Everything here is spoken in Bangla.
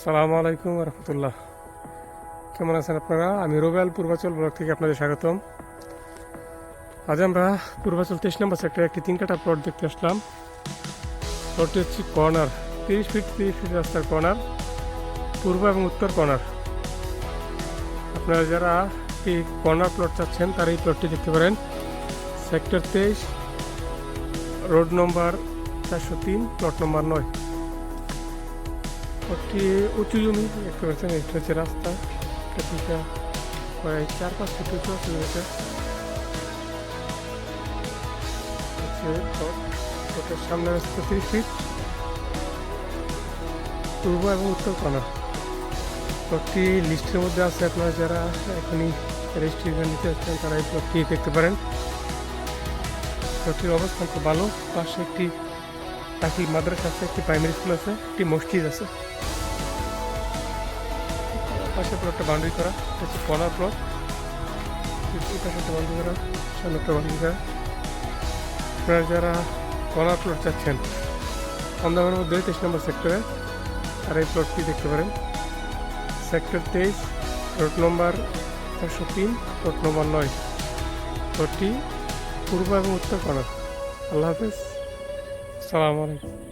আসসালামু আলাইকুম রহমতুল্লাহ। কেমন আছেন আপনারা? আমি রুবেল পূর্বাচল ব্লক থেকে আপনাদের স্বাগতম। আজ আমরা পূর্বাচল 23 নম্বর সেক্টরে একটি 3 কাঠা প্লট দেখতে আসলাম। প্লটটি হচ্ছে কর্নার, 30 ফিট রাস্তার কর্নার, পূর্ব এবং উত্তর কর্নার। আপনারা যারা এই কর্নার প্লট চাচ্ছেন তারা এই প্লটটি দেখতে পারেন। সেক্টর 23, রোড নম্বর 403, প্লট নম্বর 9। প্লটটি উঁচু জমি দেখতে পাচ্ছেন। এটা হচ্ছে রাস্তা, এটা প্রায় 4-5 ফিট উঁচু আছে। প্লটের সামনে রাস্তা 30 ফিট, পূর্ব এবং উত্তর কর্নার। প্লটটি লিস্টের মধ্যে আছে। আপনারা যারা এখনই রেজিস্ট্রেশন নিতে যাচ্ছেন তারা এই প্লটটি দেখতে পারেন। প্লটটির অবস্থান খুব ভালো। পাশে একটি দাখিল মাদ্রাসা আছে, একটি প্রাইমারি স্কুল আছে, একটি মসজিদ আছে। পাশে প্লটটা বাউন্ডারি করা, হচ্ছে কর্নার প্লট। এই পাশে একটা বাউন্ডারি করা, সামনে একটা বাউন্ডারি করা। আপনারা যারা কর্নার প্লট চাচ্ছেন সন্ধ্যাবেলার মধ্যে 23 নম্বর সেক্টরে, আর এই প্লটটি দেখতে পারেন। সেক্টর 23, রোড নম্বর 403, প্লট নম্বর 9। প্লটটি পূর্ব এবং উত্তর কর্নার। আল্লাহ হাফেজ, আসসালামু আলাইকুম।